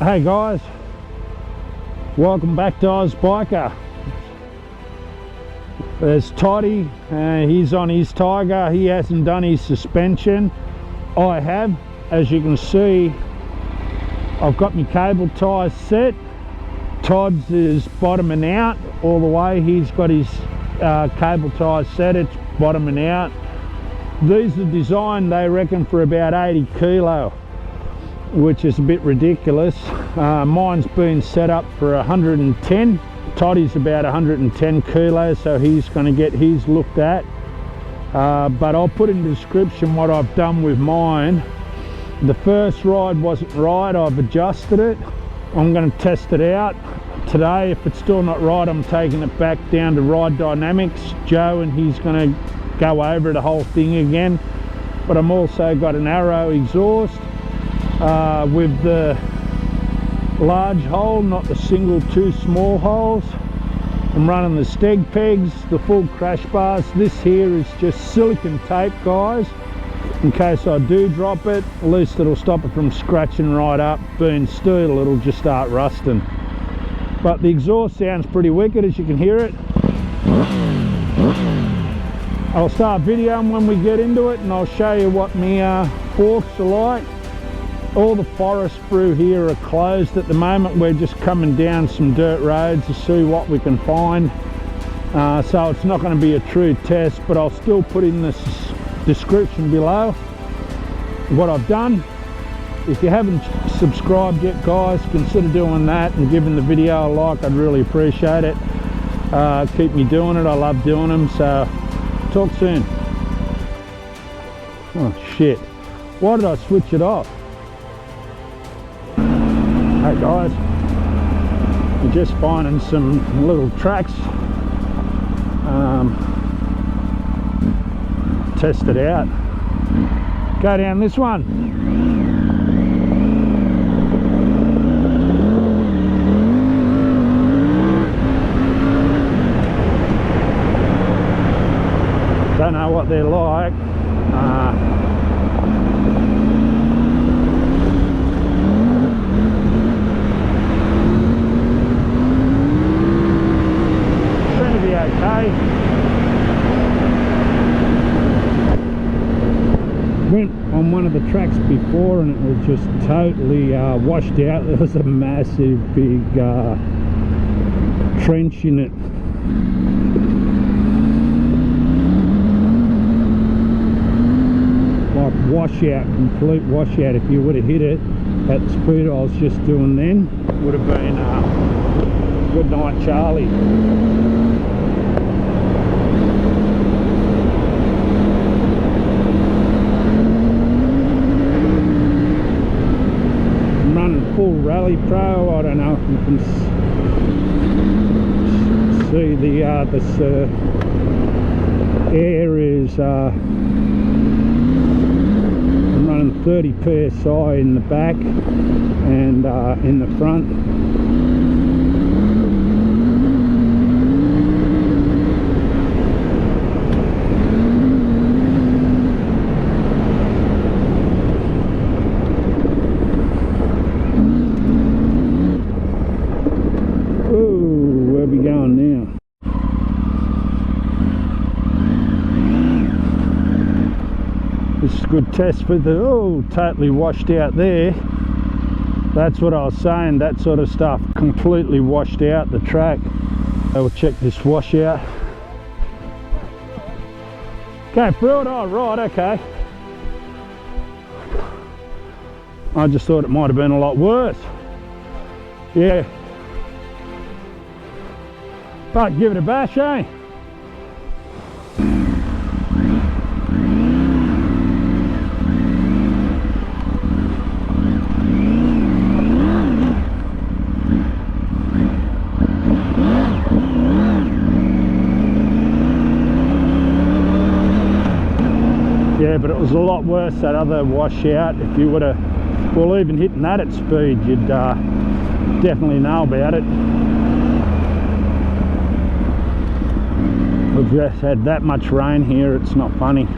Hey guys, welcome back to Oz Biker. There's Toddy, he's on his Tiger. He hasn't done his suspension. I have. As you can see, I've got my cable ties set. Todd's is bottoming out all the way. He's got his cable ties set, it's bottoming out. These are designed, they reckon, for about 80 kilo, which is a bit ridiculous. Mine's been set up for 110. Toddy's about 110 kilos, so he's going to get his looked at. But I'll put in the description what I've done with mine. The first ride wasn't right, I've adjusted it. I'm going to test it out today. If it's still not right, I'm taking it back down to Ride Dynamics, Joe, and he's going to go over the whole thing again. But I'm also got an Arrow exhaust with the large hole, not the single two small holes. I'm running the steg pegs, the full crash bars. This here is just silicone tape, guys, in case I do drop it. At least it'll stop it from scratching right up. Being steel, it'll just start rusting. But the exhaust sounds pretty wicked, as you can hear it. I'll start videoing when we get into it, and I'll show you what my forks are like. All the forests through here are closed at the moment. We're just coming down some dirt roads to see what we can find. So it's not going to be a true test, but I'll still put in the description below what I've done. If you haven't subscribed yet, guys, consider doing that and giving the video a like. I'd really appreciate it. Keep me doing it. I love doing them. So talk soon. Oh shit, why did I switch it off? Hey guys, we're just finding some little tracks. Test it out. Go down this one. Don't know what they're like. Seem to be okay. Went on one of the tracks before and it was just totally washed out. There was a massive big trench in it. Like washout, complete washout. If you would have hit it at the speed I was just doing then, would have been good night Charlie. I'm running full Rally Pro. I don't know if you can see the air is 30 psi in the back and in the front. Ooh, where are we going now? This is a good test for the, oh, totally washed out there. That's what I was saying, that sort of stuff completely washed out the track. So we'll check this washout. Okay, through it, oh right, okay. I just thought it might have been a lot worse. Yeah. But give it a bash, eh? Yeah, but it was a lot worse, that other washout. If you would have, well, even hitting that at speed, you'd definitely know about it. We've just had that much rain here, it's not funny.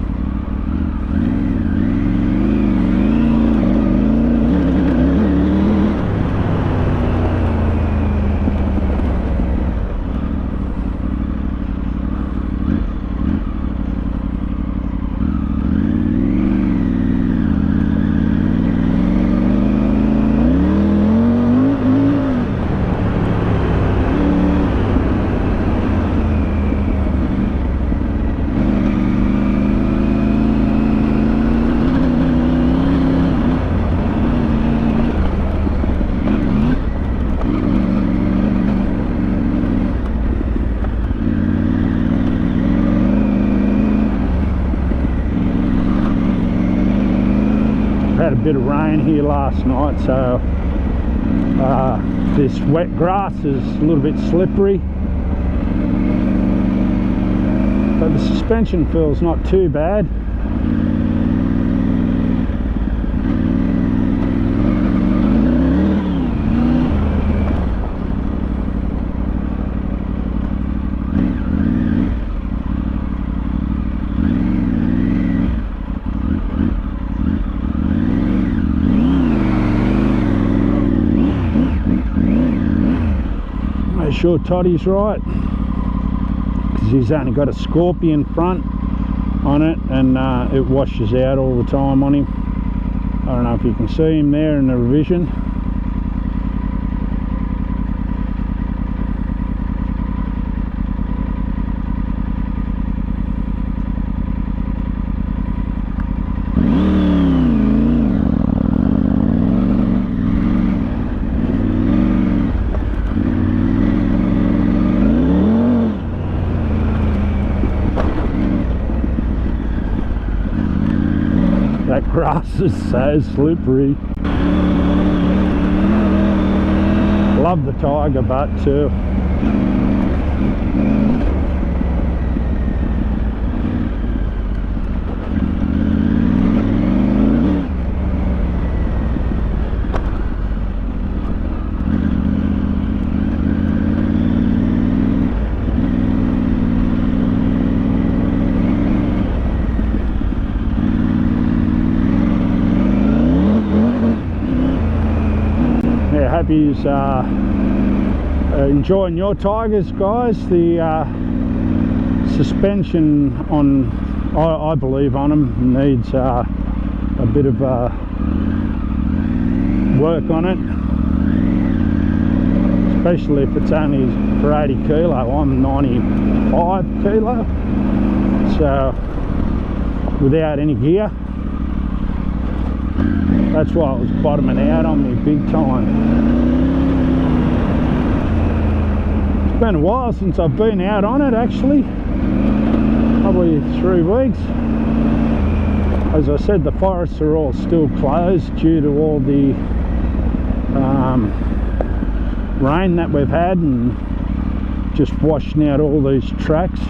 bit of rain here last night, so this wet grass is a little bit slippery, but the suspension feels not too bad. Sure Toddy's right, because he's only got a scorpion front on it, and it washes out all the time on him. I don't know if you can see him there in the revision. That grass is so slippery. Love the Tiger butt too. Hope he's enjoying your Tigers, guys. The suspension on, I believe, on them needs a bit of work on it, especially if it's only for 80 kilo. I'm 95 kilo, so without any gear. That's why it was bottoming out on me big time. It's been a while since I've been out on it, actually. Probably 3 weeks. As I said, the forests are all still closed due to all the rain that we've had and just washing out all these tracks.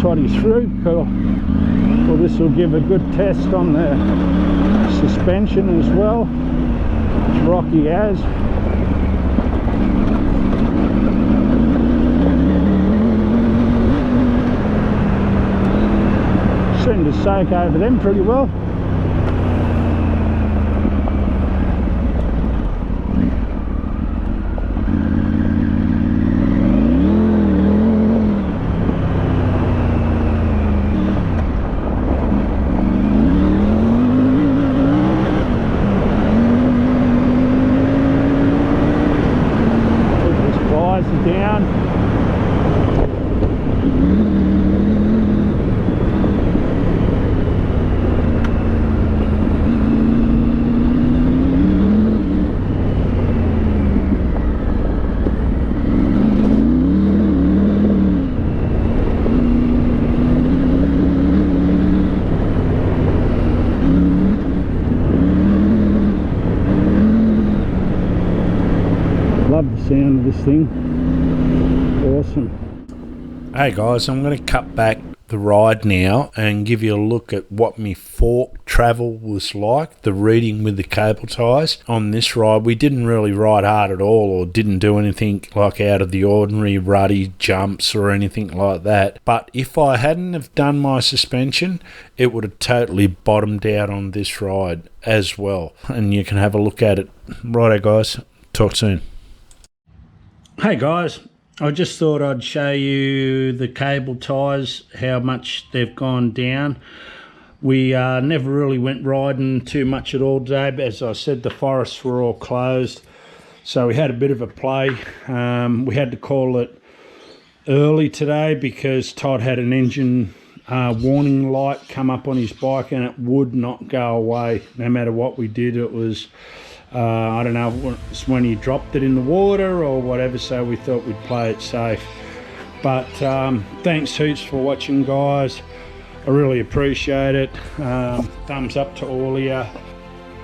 Toddy's through. Cool. Well, this will give a good test on the suspension as well, which Rocky has. Seem to soak over them pretty well. Down. Love the sound of this thing. Awesome. Hey guys, I'm going to cut back the ride now and give you a look at what my fork travel was like, the reading with the cable ties on this ride. We didn't really ride hard at all, or didn't do anything like out of the ordinary ruddy jumps or anything like that. But if I hadn't have done my suspension, it would have totally bottomed out on this ride as well. And you can have a look at it. Righto guys, talk soon. Hey guys, I just thought I'd show you the cable ties, how much they've gone down. We never really went riding too much at all today, but as I said, the forests were all closed, so we had a bit of a play. We had to call it early today because Todd had an engine warning light come up on his bike and it would not go away no matter what we did. It was I don't know when he dropped it in the water or whatever, so we thought we'd play it safe. But thanks heaps for watching, guys. I really appreciate it. Thumbs up to all of you.